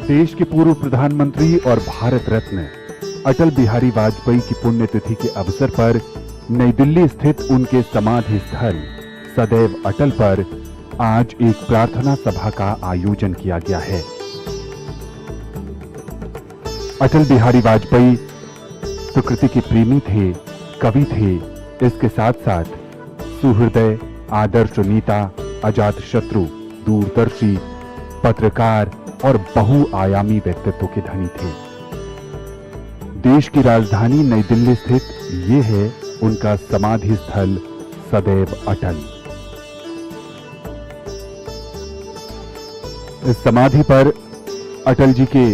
देश के पूर्व प्रधानमंत्री और भारत रत्न अटल बिहारी वाजपेयी की पुण्यतिथि के अवसर पर नई दिल्ली स्थित उनके समाधि स्थल सदैव अटल पर आज एक प्रार्थना सभा का आयोजन किया गया है। अटल बिहारी वाजपेयी प्रकृति के प्रेमी थे, कवि थे, इसके साथ साथ सुहृदय, आदर्श नेता, अजातशत्रु, दूरदर्शी, पत्रकार और बहुआयामी व्यक्तित्व के धनी थे। देश की राजधानी नई दिल्ली स्थित ये है उनका समाधि स्थल सदैव अटल। इस समाधि पर अटल जी के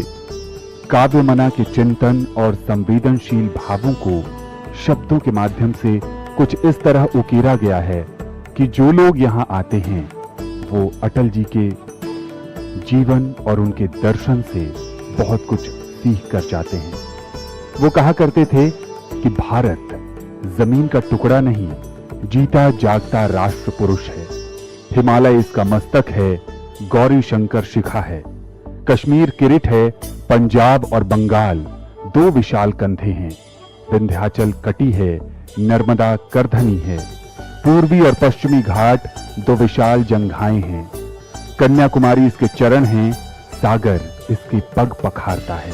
काव्यमना के चिंतन और संवेदनशील भावों को शब्दों के माध्यम से कुछ इस तरह उकेरा गया है कि जो लोग यहां आते हैं वो अटल जी के जीवन और उनके दर्शन से बहुत कुछ सीख कर जाते हैं। वो कहा करते थे कि भारत जमीन का टुकड़ा नहीं, जीता जागता राष्ट्र पुरुष है। हिमालय इसका मस्तक है, गौरी शंकर शिखा है। कश्मीर किरीट है, पंजाब और बंगाल दो विशाल कंधे हैं। विंध्याचल कटी है, नर्मदा करधनी है। पूर्वी और पश्चिमी घाट दो विशाल जंघाएं हैं। कन्याकुमारी इसके चरण हैं, सागर इसके पग पखारता है।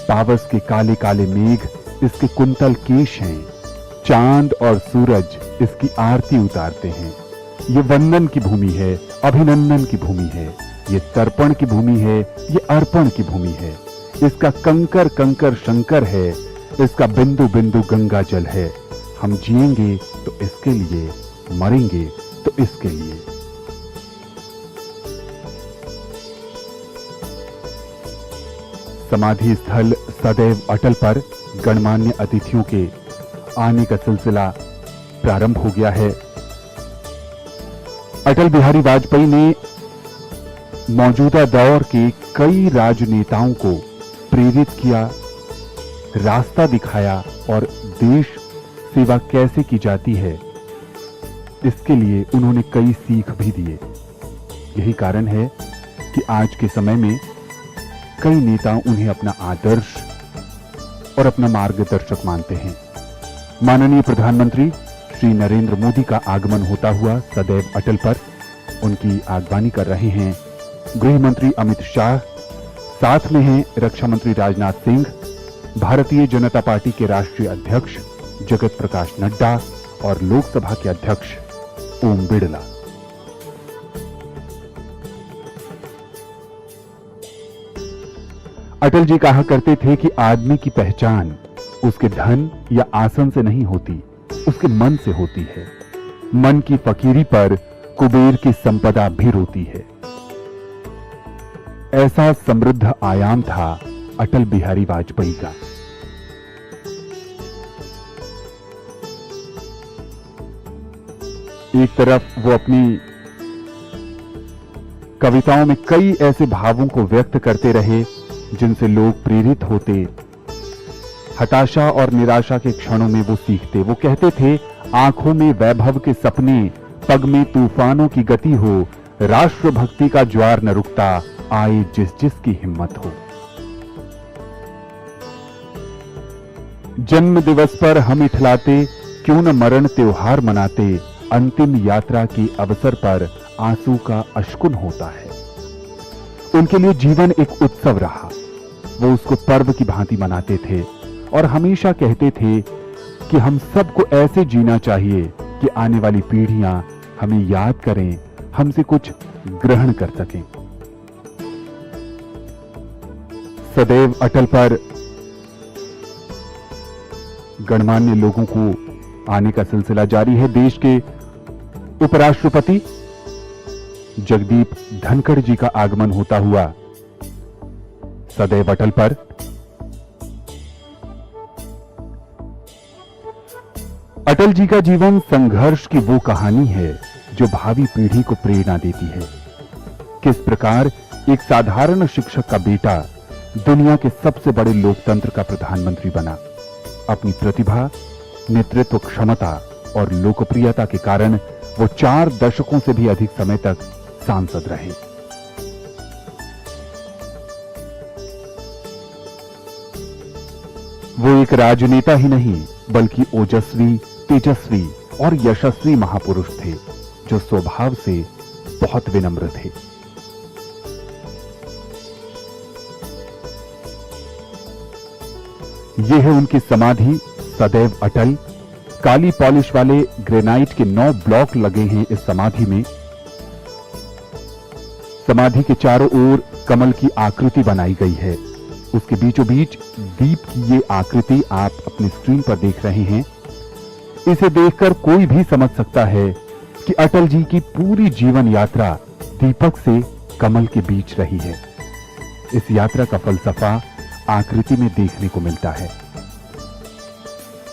पावस के काले काले मेघ इसके कुंतल केश हैं। चांद और सूरज इसकी आरती उतारते हैं। ये वंदन की भूमि है, अभिनंदन की भूमि है, ये तर्पण की भूमि है, ये अर्पण की भूमि है। इसका कंकर कंकर शंकर है, इसका बिंदु बिंदु गंगा जल है। हम जिएंगे तो इसके लिए, मरेंगे तो इसके लिए। समाधि स्थल सदैव अटल पर गणमान्य अतिथियों के आने का सिलसिला प्रारंभ हो गया है। अटल बिहारी वाजपेयी ने मौजूदा दौर के कई राजनेताओं को प्रेरित किया, रास्ता दिखाया और देश सेवा कैसे की जाती है इसके लिए उन्होंने कई सीख भी दिए। यही कारण है कि आज के समय में कई नेता उन्हें अपना आदर्श और अपना मार्गदर्शक मानते हैं। माननीय प्रधानमंत्री श्री नरेंद्र मोदी का आगमन होता हुआ सदैव अटल पर उनकी आगवानी कर रहे हैं गृह मंत्री अमित शाह, साथ में हैं रक्षा मंत्री राजनाथ सिंह, भारतीय जनता पार्टी के राष्ट्रीय अध्यक्ष जगत प्रकाश नड्डा और लोकसभा के अध्यक्ष ओम बिड़ला। अटल जी कहा करते थे कि आदमी की पहचान उसके धन या आसन से नहीं होती, उसके मन से होती है। मन की फकीरी पर कुबेर की संपदा भी रोती है। ऐसा समृद्ध आयाम था अटल बिहारी वाजपेयी का। एक तरफ वो अपनी कविताओं में कई ऐसे भावों को व्यक्त करते रहे जिनसे लोग प्रेरित होते। हताशा और निराशा के क्षणों में वो सीखते। वो कहते थे, आंखों में वैभव के सपने, पग में तूफानों की गति हो, राष्ट्र भक्ति का ज्वार न रुकता, आए जिस जिस की हिम्मत हो। जन्म दिवस पर हम इठलाते, क्यों न मरण त्योहार मनाते, अंतिम यात्रा के अवसर पर आंसू का अश्कुन होता है। उनके लिए जीवन एक उत्सव रहा। वो उसको पर्व की भांति मनाते थे और हमेशा कहते थे कि हम सबको ऐसे जीना चाहिए कि आने वाली पीढ़ियां हमें याद करें, हमसे कुछ ग्रहण कर सकें। सदैव अटल पर गणमान्य लोगों को आने का सिलसिला जारी है। देश के उपराष्ट्रपति जगदीप धनखड़ जी का आगमन होता हुआ सदैव अटल पर। अटल जी का जीवन संघर्ष की वो कहानी है जो भावी पीढ़ी को प्रेरणा देती है। किस प्रकार एक साधारण शिक्षक का बेटा दुनिया के सबसे बड़े लोकतंत्र का प्रधानमंत्री बना। अपनी प्रतिभा, नेतृत्व क्षमता और लोकप्रियता के कारण वो 4 दशकों से भी अधिक समय तक सांसद रहे। वो एक राजनेता ही नहीं बल्कि ओजस्वी, तेजस्वी और यशस्वी महापुरुष थे जो स्वभाव से बहुत विनम्र थे। यह है उनकी समाधि, सदैव अटल। काली पॉलिश वाले ग्रेनाइट के 9 ब्लॉक लगे हैं इस समाधि में। समाधि के चारों ओर कमल की आकृति बनाई गई है। उसके बीचों बीच दीप की ये आकृति आप अपनी स्क्रीन पर देख रहे हैं। इसे देखकर कोई भी समझ सकता है कि अटल जी की पूरी जीवन यात्रा दीपक से कमल के बीच रही है। इस यात्रा का फलसफा आकृति में देखने को मिलता है।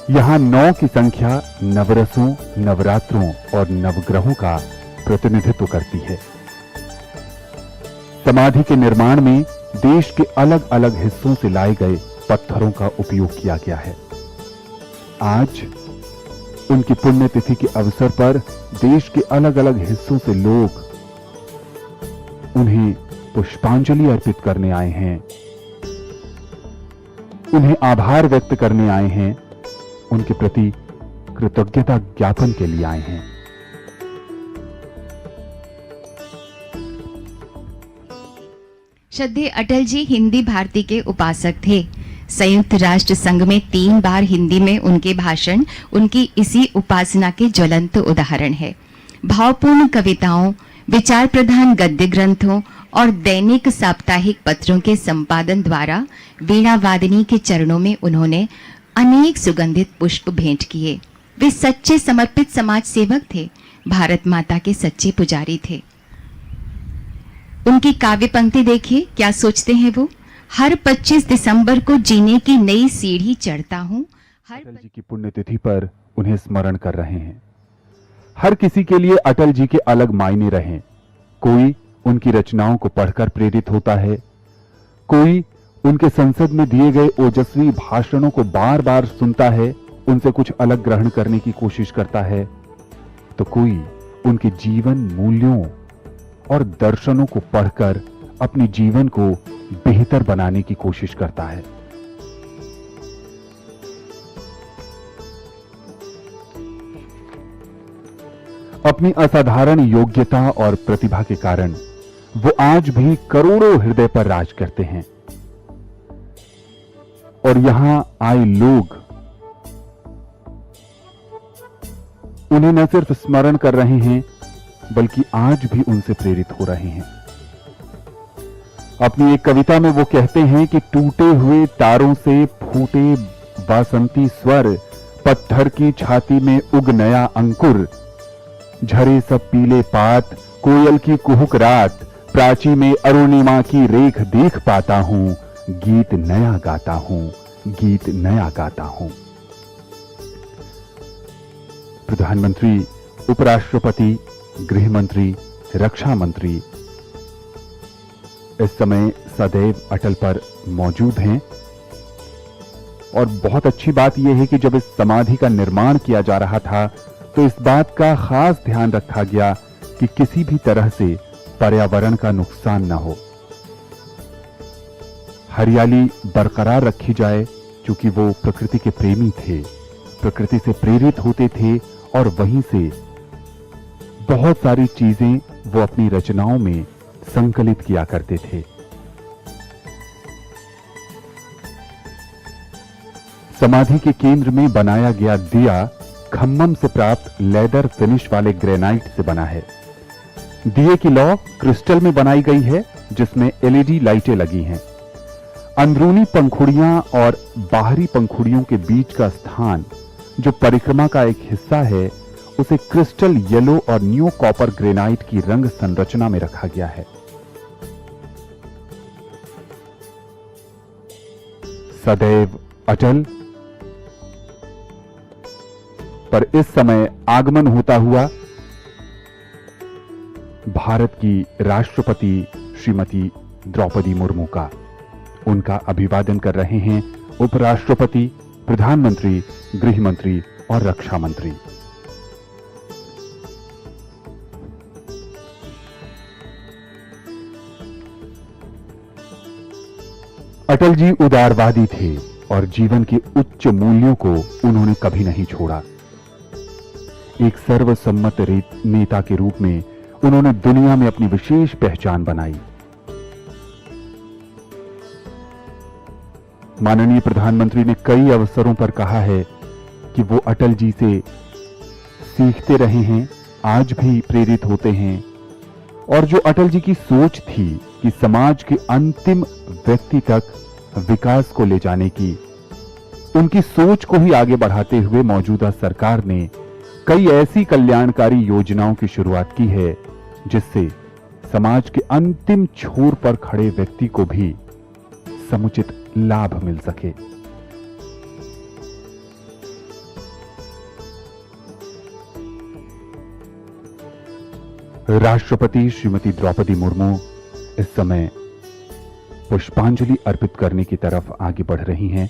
यहां 9 की संख्या नवरसों, नवरात्रों और नवग्रहों का प्रतिनिधित्व करती है। समाधि के निर्माण में देश के अलग अलग हिस्सों से लाए गए पत्थरों का उपयोग किया गया है। आज उनकी पुण्यतिथि के अवसर पर देश के अलग अलग हिस्सों से लोग उन्हें पुष्पांजलि अर्पित करने आए हैं, उन्हें आभार व्यक्त करने आए हैं, उनके प्रति कृतज्ञता ज्ञापन के लिए आए हैं। श्रद्धेय अटल जी हिंदी भारती के उपासक थे। संयुक्त राष्ट्र संघ में 3 बार हिंदी में उनके भाषण उनकी इसी उपासना के ज्वलंत उदाहरण है। भावपूर्ण कविताओं, विचार प्रधान गद्य ग्रंथों और दैनिक साप्ताहिक पत्रों के संपादन द्वारा वीणा वादनी के चरणों में उन्होंने अनेक सुगंधित पुष्प भेंट किए। वे सच्चे समर्पित समाज सेवक थे, भारत माता के सच्चे पुजारी थे। उनकी काव्य पंक्ति देखिए, क्या सोचते हैं वो। हर 25 दिसंबर को जीने की नई सीढ़ी चढ़ता हूं। अटल जी की पुण्यतिथि पर उन्हें स्मरण कर रहे हैं। हर किसी के लिए अटल जी के अलग मायने रहे। कोई उनकी रचनाओं को पढ़कर प्रेरित होता है, कोई उनके संसद में दिए गए ओजस्वी भाषणों को बार बार सुनता है, उनसे कुछ अलग ग्रहण करने की कोशिश करता है, तो कोई उनके जीवन मूल्यों और दर्शनों को पढ़कर अपने जीवन को बेहतर बनाने की कोशिश करता है। अपनी असाधारण योग्यता और प्रतिभा के कारण वो आज भी करोड़ों हृदय पर राज करते हैं और यहां आए लोग उन्हें न सिर्फ स्मरण कर रहे हैं बल्कि आज भी उनसे प्रेरित हो रहे हैं। अपनी एक कविता में वो कहते हैं कि टूटे हुए तारों से फूटे बासंती स्वर, पत्थर की छाती में उग नया अंकुर, झरे सब पीले पात, कोयल की कुहुक रात, प्राची में अरुणिमा की रेख देख पाता हूं, गीत नया गाता हूं, गीत नया गाता हूं। प्रधानमंत्री, उपराष्ट्रपति, गृह मंत्री, रक्षा मंत्री इस समय सदैव अटल पर मौजूद हैं और बहुत अच्छी बात यह है कि जब इस समाधि का निर्माण किया जा रहा था तो इस बात का खास ध्यान रखा गया कि किसी भी तरह से पर्यावरण का नुकसान न हो, हरियाली बरकरार रखी जाए, क्योंकि वो प्रकृति के प्रेमी थे, प्रकृति से प्रेरित होते थे और वहीं से बहुत सारी चीजें वो अपनी रचनाओं में संकलित किया करते थे। समाधि के केंद्र में बनाया गया दिया खम्मम से प्राप्त लेदर फिनिश वाले ग्रेनाइट से बना है। दिए की लौ क्रिस्टल में बनाई गई है जिसमें एलईडी लाइटें लगी हैं। अंदरूनी पंखुड़ियां और बाहरी पंखुड़ियों के बीच का स्थान जो परिक्रमा का एक हिस्सा है उसे क्रिस्टल येलो और न्यू कॉपर ग्रेनाइट की रंग संरचना में रखा गया है। सदैव अटल पर इस समय आगमन होता हुआ भारत की राष्ट्रपति श्रीमती द्रौपदी मुर्मू का, उनका अभिवादन कर रहे हैं उपराष्ट्रपति, प्रधानमंत्री, गृह मंत्री और रक्षा मंत्री। अटल जी उदारवादी थे और जीवन के उच्च मूल्यों को उन्होंने कभी नहीं छोड़ा। एक सर्वसम्मत नेता के रूप में उन्होंने दुनिया में अपनी विशेष पहचान बनाई। माननीय प्रधानमंत्री ने कई अवसरों पर कहा है कि वो अटल जी से सीखते रहे हैं, आज भी प्रेरित होते हैं, और जो अटल जी की सोच थी कि समाज के अंतिम व्यक्ति तक विकास को ले जाने की, उनकी सोच को ही आगे बढ़ाते हुए मौजूदा सरकार ने कई ऐसी कल्याणकारी योजनाओं की शुरुआत की है जिससे समाज के अंतिम छोर पर खड़े व्यक्ति को भी समुचित लाभ मिल सके। राष्ट्रपति श्रीमती द्रौपदी मुर्मू इस समय पुष्पांजलि अर्पित करने की तरफ आगे बढ़ रही हैं।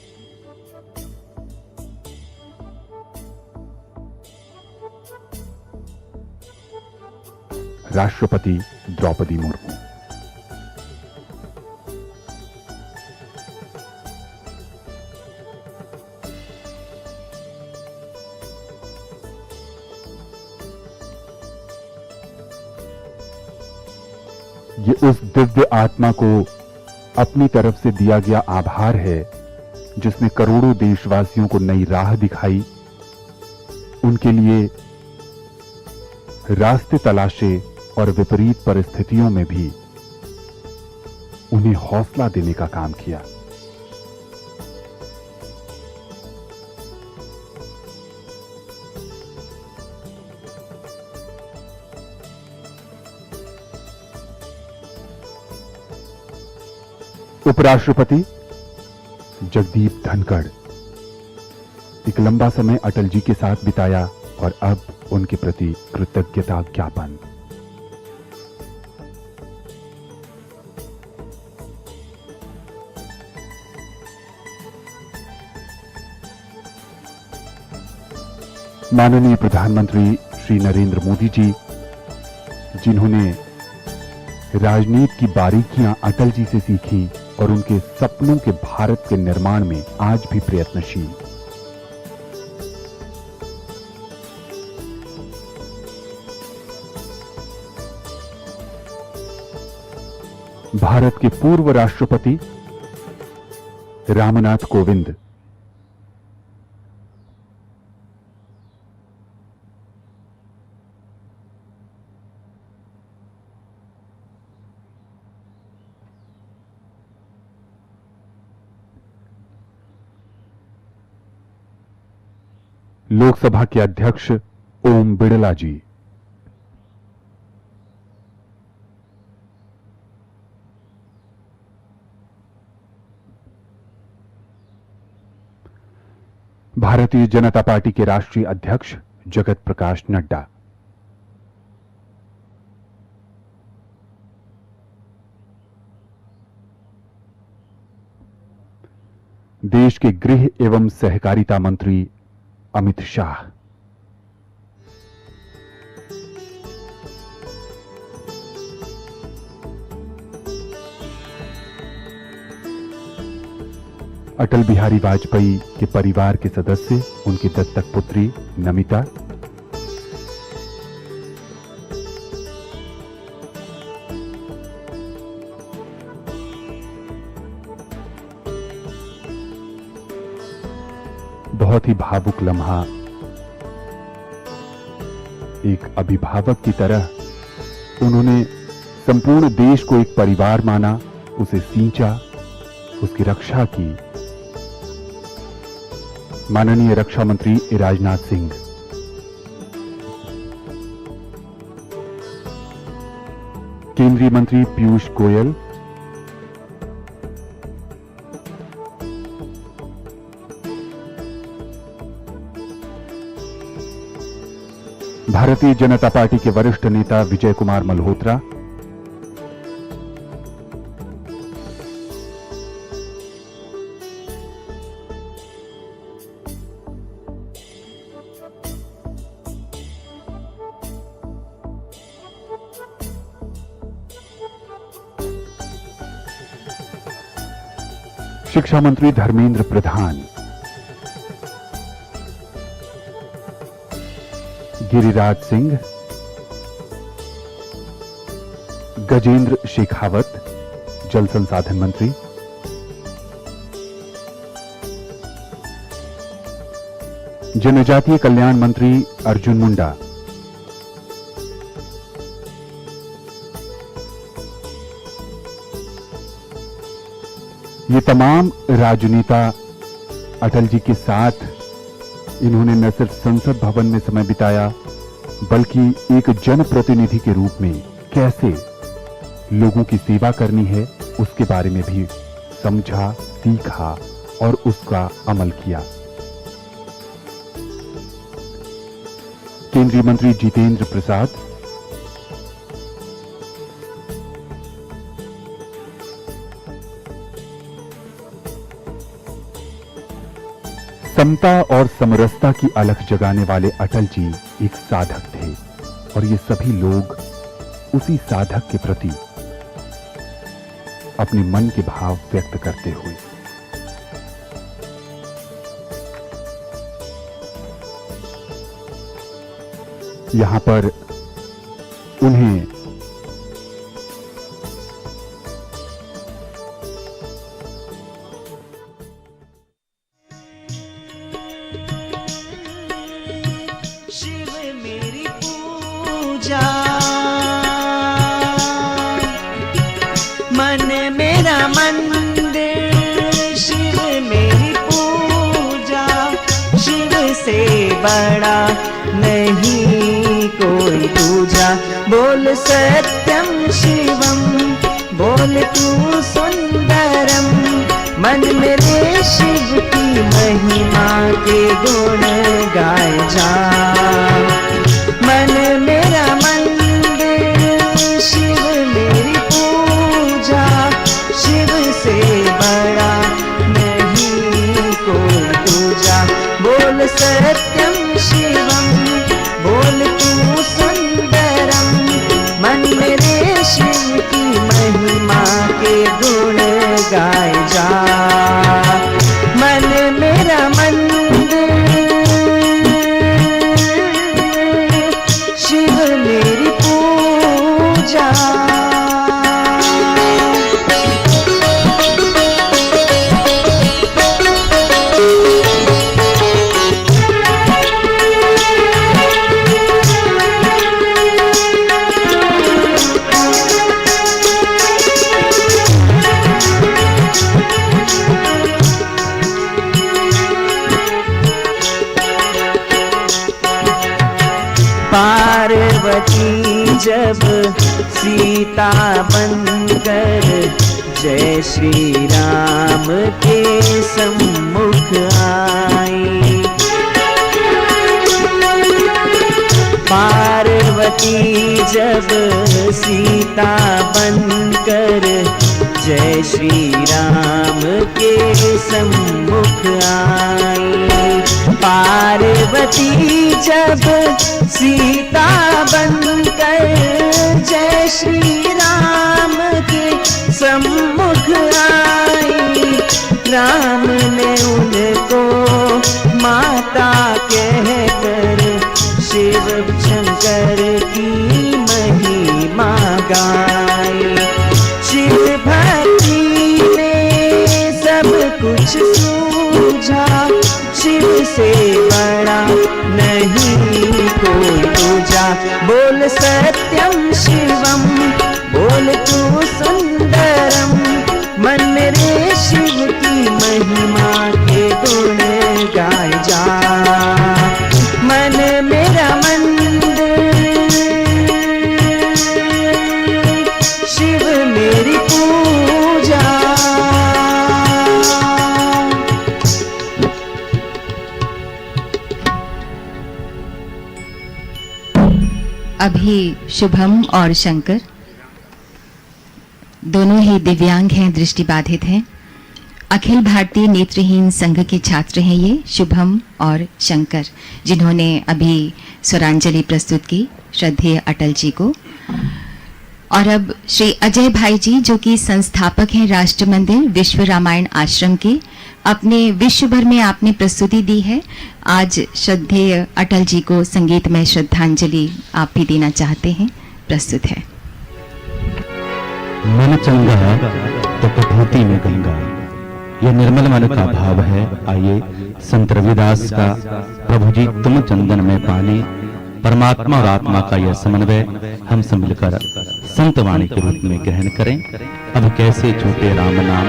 राष्ट्रपति द्रौपदी मुर्मू। ये उस दिव्य आत्मा को अपनी तरफ से दिया गया आभार है जिसने करोड़ों देशवासियों को नई राह दिखाई, उनके लिए रास्ते तलाशे और विपरीत परिस्थितियों में भी उन्हें हौसला देने का काम किया। उपराष्ट्रपति जगदीप धनखड़ एक लंबा समय अटल जी के साथ बिताया और अब उनके प्रति कृतज्ञता ज्ञापन। माननीय प्रधानमंत्री श्री नरेंद्र मोदी जी, जिन्होंने राजनीति की बारीकियां अटल जी से सीखी और उनके सपनों के भारत के निर्माण में आज भी प्रयत्नशील। भारत के पूर्व राष्ट्रपति रामनाथ कोविंद, लोकसभा के अध्यक्ष ओम बिड़ला जी, भारतीय जनता पार्टी के राष्ट्रीय अध्यक्ष जगत प्रकाश नड्डा, देश के गृह एवं सहकारिता मंत्री अमित शाह, अटल बिहारी वाजपेयी के परिवार के सदस्य, उनकी दत्तक पुत्री नमिता, बहुत ही भावुक लम्हा, एक अभिभावक की तरह उन्होंने संपूर्ण देश को एक परिवार माना, उसे सींचा, उसकी रक्षा की। माननीय रक्षा मंत्री राजनाथ सिंह, केंद्रीय मंत्री पीयूष गोयल, भारतीय जनता पार्टी के वरिष्ठ नेता विजय कुमार मल्होत्रा, शिक्षा मंत्री धर्मेंद्र प्रधान, गिरिराज सिंह, गजेंद्र शेखावत, जल संसाधन मंत्री, जनजातीय कल्याण मंत्री अर्जुन मुंडा, ये तमाम राजनेता अटल जी के साथ इन्होंने न सिर्फ संसद भवन में समय बिताया, बल्कि एक जनप्रतिनिधि के रूप में कैसे लोगों की सेवा करनी है उसके बारे में भी समझा, सीखा और उसका अमल किया। केंद्रीय मंत्री जितेंद्र प्रसाद, समता और समरसता की अलख जगाने वाले अटल जी एक साधक थे और ये सभी लोग उसी साधक के प्रति अपने मन के भाव व्यक्त करते हुए यहां पर उन्हें शिव मेरी पूजा, मन मेरा मंदिर, शिव मेरी पूजा, शिव से बड़ा नहीं कोई दूजा। बोल सत्यम शिवम, बोल तू सुंदरम, मन मेरे शिव की महिमा के गुण गाए जा। मन मेरा मंदिर, शिव मेरी पूजा, शिव से बड़ा नहीं कोई दूजा। बोल सत्यम शिवम, बोल तू सुंदरम, मन मेरे शिव की महिमा के गुण गाए जा। मन मेरा मंदिर, शिव मेरी पूजा। पार्वती जब सीता बनकर जय श्री राम के सम्मुख आई। पार्वती जब सीता बनकर जय श्री राम के सम्मुख आई। पार्वती जब सीता बनकर जय श्री राम के सम्मुख आई। राम ने उनको माता कहकर शिव शंकर की महिमा गाई। शिव भक्ति में सब कुछ सूझा, शिव से बड़ा नहीं कोई दूजा। बोल सत्यम शिवम, बोल तू सुंदरम, मन मेरे शिव की महिमा के गुण गाए जा। मन मेरा मंदिर, शिव मेरी पूजा। अभी शुभम और शंकर दोनों ही दिव्यांग हैं, दृष्टिबाधित हैं। अखिल भारतीय नेत्रहीन संघ के छात्र हैं ये शुभम और शंकर, जिन्होंने अभी स्वरांजलि प्रस्तुत की श्रद्धेय अटल जी को। और अब श्री अजय भाई जी, जो कि संस्थापक हैं राष्ट्र मंदिर विश्व रामायण आश्रम के, अपने विश्व भर में आपने प्रस्तुति दी है। आज श्रद्धेय अटल जी को संगीतमय श्रद्धांजलि आप भी देना चाहते हैं, प्रस्तुत है। मन चंगा तो प्रभुति में गंगा, यह निर्मल मन का भाव है। आइए संत रविदास का प्रभु जी तुम चंदन में पानी, परमात्मा और आत्मा का यह समन्वय हम सब मिलकर संत वाणी के रूप में ग्रहण करें। अब कैसे छूटे राम नाम,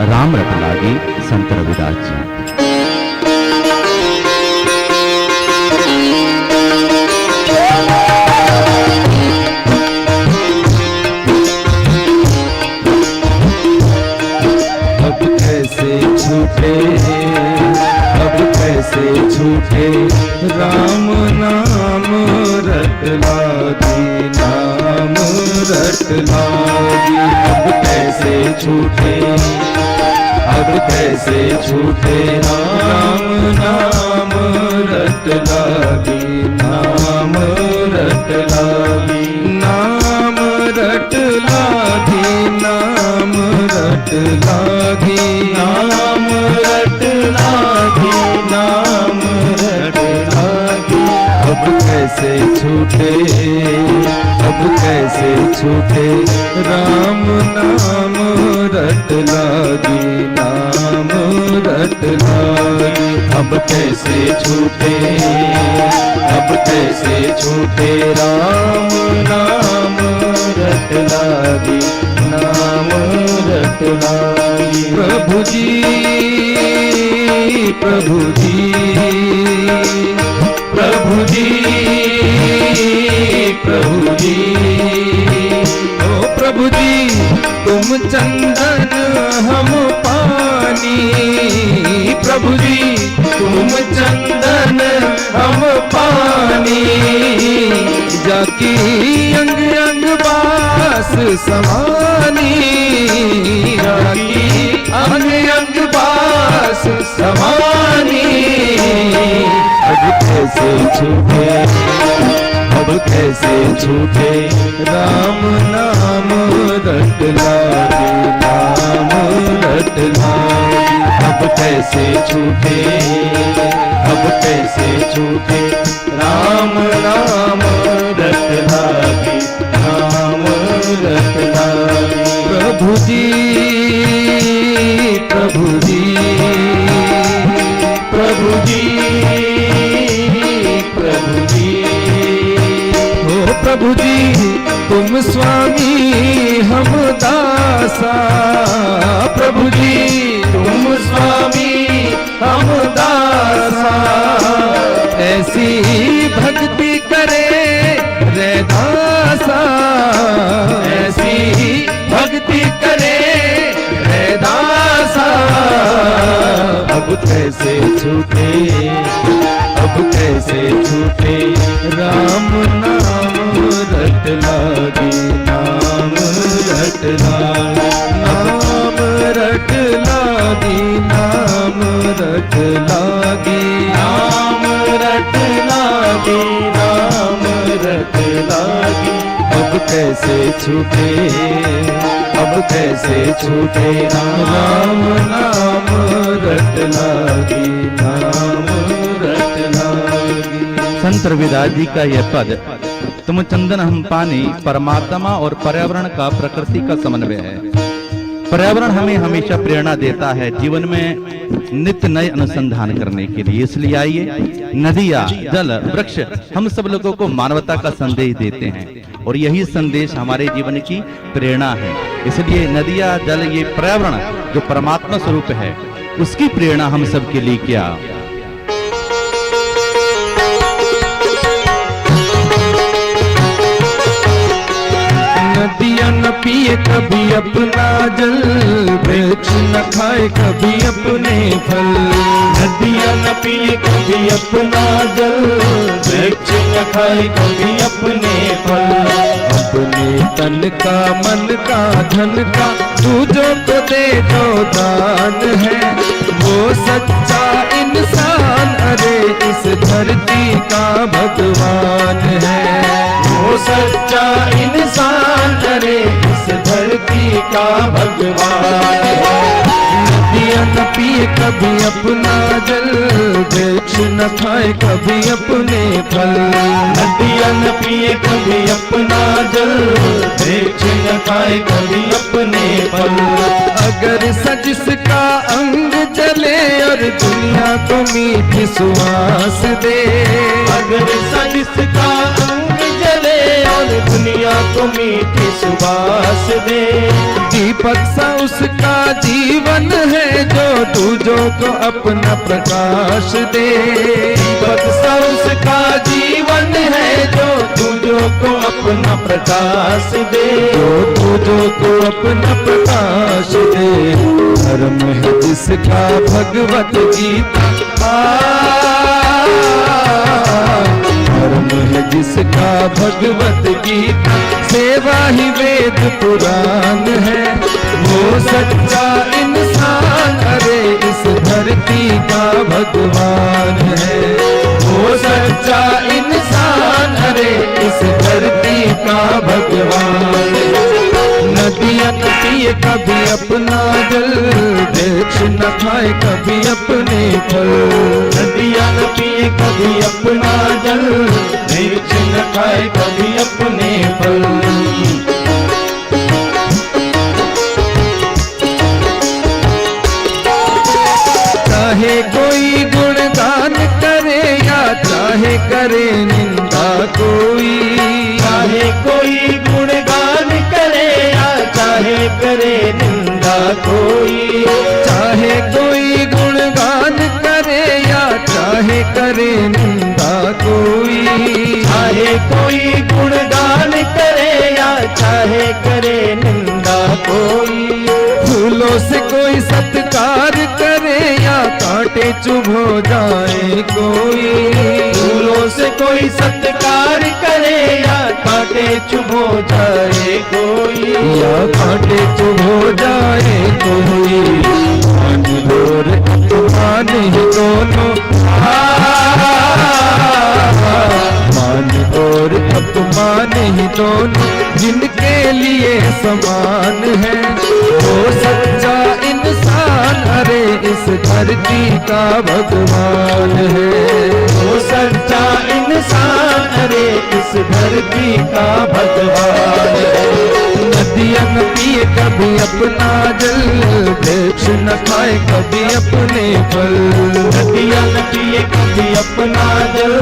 राम रट लागी, संत रविदास जी। अब कैसे छूटे, अब कैसे छूटे राम नाम रट लागी, नाम रट लागी। अब कैसे छूटे, अब कैसे छूटे राम नाम रट लागी, नाम रट लागी, नाम रट लागी, नाम रट लागी, नाम रट लागी, नाम रट लागी। अब कैसे छूटे, अब कैसे छूटे राम नाम रट लागी, नाम रट लागी। अब कैसे छूटे, अब कैसे छूटे राम नाम रट लागी, नाम रट लागी। प्रभु जी, प्रभु जी, प्रभु जी, प्रभु जी, ओ प्रभु जी तुम चंदन हम पानी, प्रभु जी तुम चंदन हम पानी, जाकी अंग अंग बास समानी, जाकी अंग अंग बास समानी। अब कैसे छूटे, अब कैसे छूटे राम नाम रट लागी, नाम रट लागी। अब कैसे छूटे, अब कैसे छूटे राम नाम रट लागी, नाम रट लागी। प्रभु जी, प्रभु जी, प्रभु जी, प्रभु जी, ओ प्रभु जी तुम स्वामी हम दासा, प्रभु जी तुम स्वामी हम दासा। ऐसी भक्ति करे रे दासा, ऐसी भक्ति करे रे दासा। अब कैसे छूटे, अब कैसे छूटे राम नाम रट लागी, नाम रट लागी, नाम रट लागी, नाम रट लागी, नाम रट लागी, नाम रट लागी। अब कैसे छूटे, अब कैसे छूटे राम नाम रट लागी, नाम रट लागी। संत रविदास जी का यह पद, तुम चंदन हम पानी, परमात्मा और पर्यावरण का प्रकृति का समन्वय है। पर्यावरण हमें हमेशा प्रेरणा देता है जीवन में नित्य नए अनुसंधान करने के लिए। इसलिए आइए नदियां, जल, वृक्ष हम सब लोगों को मानवता का संदेश देते हैं और यही संदेश हमारे जीवन की प्रेरणा है। इसलिए नदियां, जल, ये पर्यावरण जो परमात्मा स्वरूप है, उसकी प्रेरणा हम सबके लिए क्या। नदियाँ न पिए कभी अपना जल, वृक्ष न खाए कभी अपने फल। नदियाँ न पिए कभी अपना जल, वृक्ष न खाए कभी अपने फल। अपने तन का, मन का, धन का दूजों को दे दो दान है, वो सच्चा इंसान अरे इस धरती का भगवान है। वो सच्चा इंसान, अरे इस धरती का भगवान है। नदियाँ न पिए कभी अपना जल, वृक्ष न खाए कभी अपने फल। नदियाँ न पिए कभी अपना जल, वृक्ष न खाए कभी अपने फल। अगर सजिस का अंग जले और दुनिया को मीठी सुवास दे, अगर सजिस का अंग जले और दुनिया को मीठी सुवास दे, दीपक सा उसका जीवन है जो दूजों को अपना प्रकाश दे। दीपक सा उसका जीवन है जो दूजों को अपना प्रकाश दे, जो दूजों को अपना प्रकाश दे। धर्म है जिसका भगवत गीता, धर्म है जिसका भगवत गीता, सेवा ही वेद पुराण है। वो सच्चा इंसान, अरे इस धरती का भगवान है। वो सच्चा इंसान, अरे इस धरती का भगवान है। नदियाँ न पिए कभी अपना जल, वृक्ष न खाए कभी अपने फल। नदियाँ न पिए कभी अपना जल, वृक्ष न खाए कभी अपने फल। चाहे कोई गुणगान करे या चाहे करे निंदा कोई, चाहे कोई गुणगान करे या चाहे करे निंदा कोई, चाहे कोई गुणगान करे या चाहे करे निंदा कोई, चाहे कोई गुणगान करे या चाहे करे निंदा कोई। फूलों से कोई सत्कार करे या कांटे चुभो जाए कोई, फूलों से कोई सत्कार करे या कांटे चुभो जाए कोई, या कांटे चुभो जाए कोई। मान और अपमान ही दोनों, मान और अपमान ही दोनों जिनके लिए समान है। वो सच्चा इंसान, अरे इस धरती का भगवान है। वो सच्चा इंसान, अरे इस धरती का भगवान है। नदियाँ न पिए कभी अपना जल, वृक्ष न खाए कभी अपने फल। नदियाँ न पिए कभी अपना जल,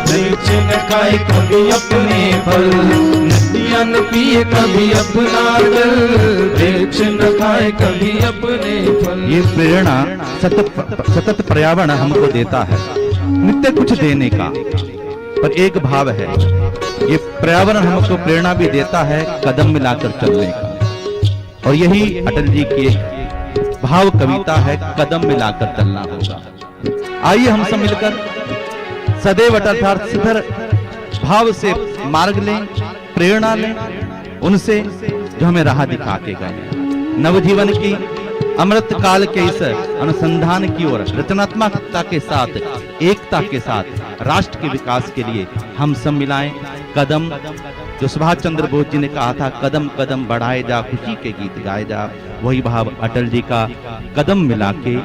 वृक्ष न खाए कभी अपने फल। नदियाँ न पिए कभी अपना जल, वृक्ष न खाए कभी अपने फल। ये प्रेरणा सतत पर्यावरण हमको देता है, नित्य कुछ देने का। पर एक भाव है, ये पर्यावरण हमको प्रेरणा भी देता है कदम मिलाकर चलने का। और यही अटल जी की भाव कविता है, कदम मिलाकर चलना होगा। आइए हम सब मिलकर सदैव अटल भाव से मार्ग लें, प्रेरणा लें उनसे जो हमें राह दिखा के गए। नवजीवन की अमृत काल के इस अनुसंधान की ओर रचनात्मकता के साथ, एकता के साथ राष्ट्र के विकास के लिए हम सब मिलाएं कदम। जो सुभाष चंद्र बोस जी ने कहा था, कदम कदम बढ़ाए जा, खुशी के गीत गाए जा, वही भाव अटल जी का कदम मिला के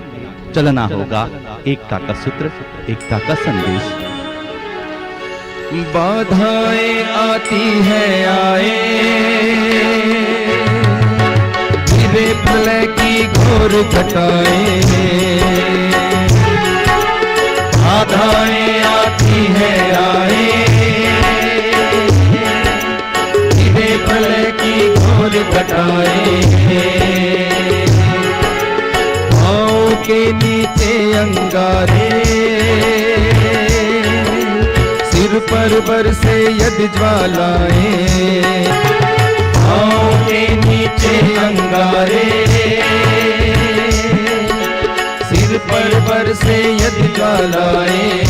चलना होगा। एकता का सूत्र, एकता का संदेश। बाधाएं आती है आए, गिरे प्रलय की घोर घटाएं। बाधाएं आती है आए, गिरे प्रलय की घोर घटाएं। पाँव के नीचे अंगारे, सिर पर बरसे यदि ज्वालाएं। पाँव के नीचे अंगारे, सिर पर बरसे यदि ज्वालाएं।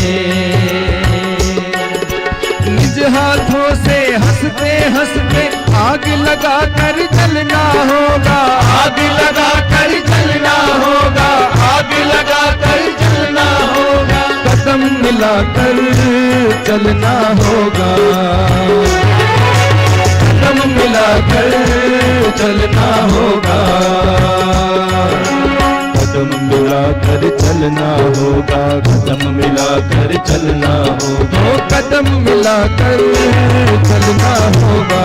निज हाथों से हंसते हंसते आग लगा कर जलना होगा, आग लगा कर जलना होगा, आग लगा कर जलना होगा। कदम मिलाकर चलना होगा, कदम मिलाकर चलना होगा, ओ कदम मिलाकर चलना होगा,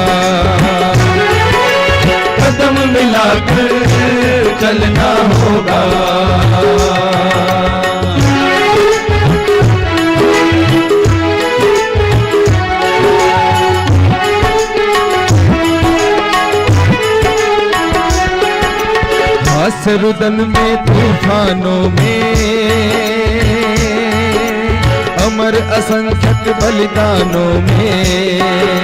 कदम मिलाकर चलना होगा। रुदन में तूफानों में अमर असंख्यक बलिदानों में,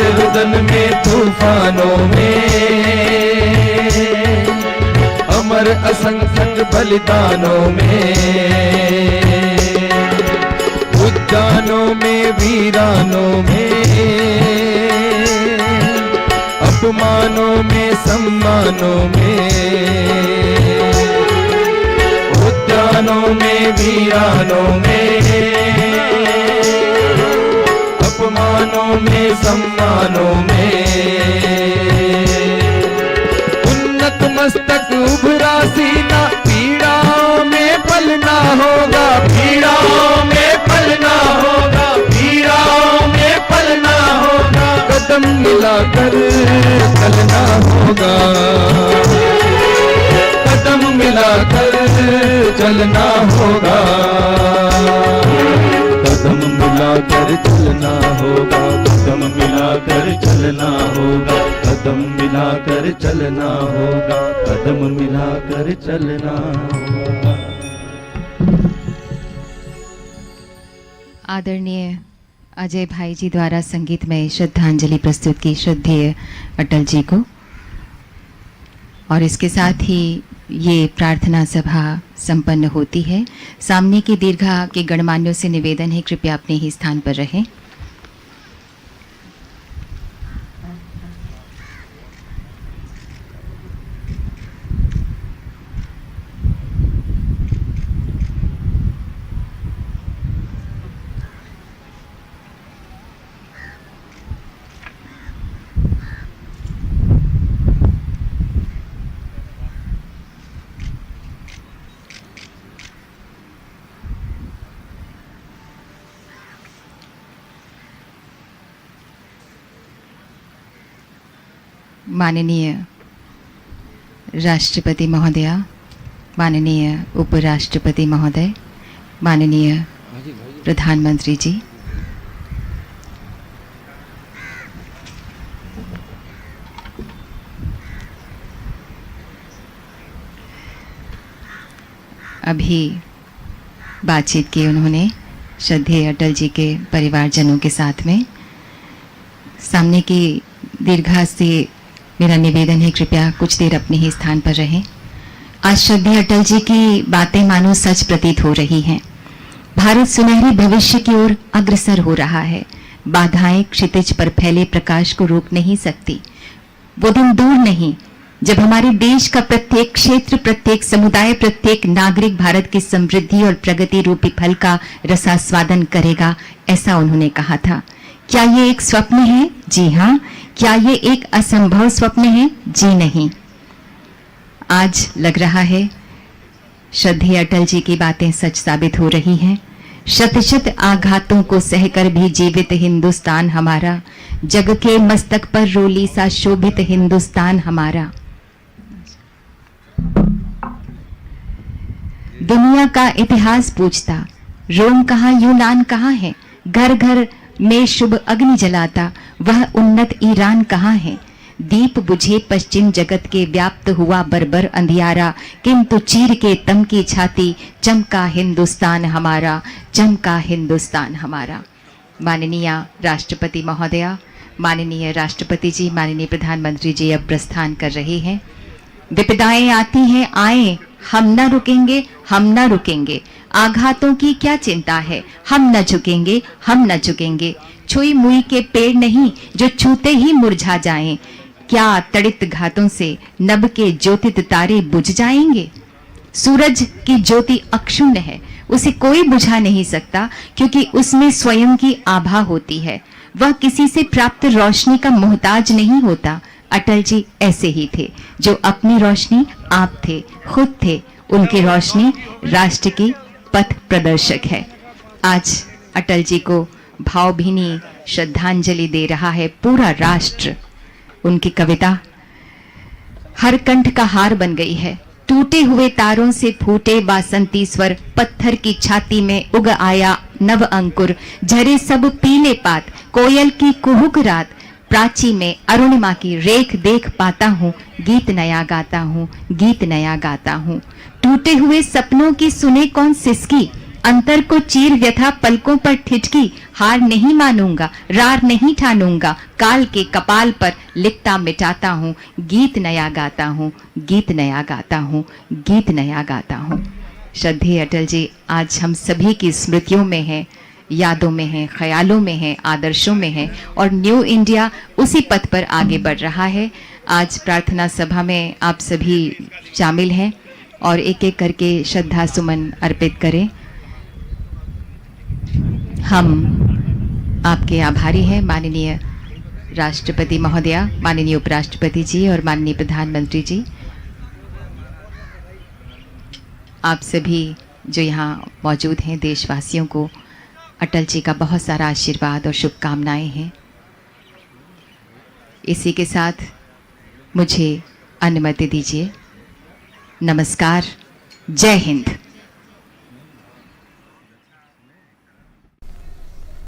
रुदन में तूफानों में अमर असंख्यक बलिदानों में, उद्यानों में वीरानों में, अपमानों में सम्मानों में, उद्यानों में वीरानों में, अपमानों में सम्मानों में, उन्नत मस्तक उभरा सीना पीड़ाओं में पलना होगा, पीड़ाओं में पलना होगा, पीड़ाओं में पलना होगा। कदम मिलाकर चलना होगा, कदम मिलाकर चलना होगा, कदम मिलाकर चलना होगा, कदम मिलाकर चलना होगा, कदम मिलाकर चलना होगा, कदम मिलाकर चलना होगा। आदरणीय अजय भाई जी द्वारा संगीतमय श्रद्धांजलि प्रस्तुत की श्रद्धेय अटल जी को, और इसके साथ ही ये प्रार्थना सभा संपन्न होती है। सामने की दीर्घा के गणमान्यों से निवेदन है, कृपया अपने ही स्थान पर रहें। माननीय राष्ट्रपति महोदया, माननीय उपराष्ट्रपति महोदय, माननीय प्रधानमंत्री जी, अभी बातचीत की उन्होंने श्रद्धेय अटल जी के परिवारजनों के साथ में। सामने की दीर्घा से मेरा निवेदन है, कृपया कुछ देर अपने ही स्थान पर रहें। आज श्रद्धेय अटल जी की बातें मानो सच प्रतीत हो रही हैं। भारत सुनहरे भविष्य की ओर अग्रसर हो रहा है। बाधाएं क्षितिज पर फैले प्रकाश को रोक नहीं सकती। वो दिन दूर नहीं जब हमारे देश का प्रत्येक क्षेत्र, प्रत्येक समुदाय, प्रत्येक नागरिक भारत की समृद्धि और प्रगति रूपी फल का रसास्वादन करेगा, ऐसा उन्होंने कहा था। क्या ये एक स्वप्न है? जी हाँ। क्या ये एक असंभव स्वप्न है? जी नहीं। आज लग रहा है श्रद्धेय अटल जी की बातें सच साबित हो रही हैं। शत शत आघातों को सहकर भी जीवित हिंदुस्तान हमारा, जग के मस्तक पर रोली सा शोभित हिंदुस्तान हमारा। दुनिया का इतिहास पूछता, रोम कहाँ, यूनान कहाँ है? घर घर में शुभ अग्नि जलाता वह उन्नत ईरान कहाँ है? दीप बुझे पश्चिम जगत के व्याप्त हुआ बर्बर अंधियारा, किंतु चीर के तम की छाती चमका हिंदुस्तान हमारा, चमका हिंदुस्तान हमारा। माननीय राष्ट्रपति महोदया, माननीय राष्ट्रपति जी, माननीय प्रधानमंत्री जी अब प्रस्थान कर रहे हैं। विपदाएं आती हैं, आए, हम न रुकेंगे, हम न रुकेंगे। आघातों की क्या चिंता है, हम न झुकेंगे, हम न झुकेंगे। छुई मुई के पेड़ नहीं जो छूते ही मुरझा जाएं। क्या तड़ित घातों से नभ के ज्योतित तारे बुझ जाएंगे? सूरज की ज्योति अक्षुण्ण है, उसे कोई बुझा नहीं सकता, क्योंकि उसमें स्वयं की आभा होती है। वह किसी से प्राप्त रोशनी का मोहताज नहीं होता। अटल जी ऐसे ही थे, जो अपनी रोशनी आप थे, खुद थे। उनकी रोशनी राष्ट्र की पथ प्रदर्शक है। आज अटल जी को भावभीनी श्रद्धांजलि दे रहा है पूरा राष्ट्र। उनकी कविता हर कंठ का हार बन गई है। टूटे हुए तारों से फूटे बासंती स्वर, पत्थर की छाती में उग आया नव अंकुर, झरे सब पीले पात, कोयल की कुहुक रात, प्राची में अरुणिमा की रेख देख पाता हूँ, गीत नया गाता हूँ, गीत नया गाता हूँ। टूटे हुए सपनों की सुने कौन सिसकी, अंतर को चीर व्यथा पलकों पर ठिठकी, हार नहीं मानूंगा, रार नहीं ठानूंगा, काल के कपाल पर लिखता मिटाता हूँ, गीत नया गाता हूँ, गीत नया गाता हूँ, गीत नया गाता हूँ। श्रद्धेय अटल जी आज हम सभी की स्मृतियों में हैं, यादों में हैं, ख्यालों में हैं, आदर्शों में हैं और न्यू इंडिया उसी पथ पर आगे बढ़ रहा है। आज प्रार्थना सभा में आप सभी शामिल हैं और एक एक करके श्रद्धा सुमन अर्पित करें। हम आपके आभारी हैं माननीय राष्ट्रपति महोदया, माननीय उपराष्ट्रपति जी और माननीय प्रधानमंत्री जी। आप सभी जो यहाँ मौजूद हैं देशवासियों को अटल जी का बहुत सारा आशीर्वाद और शुभकामनाएं हैं। इसी के साथ मुझे अनुमति दीजिए। नमस्कार, जय हिंद।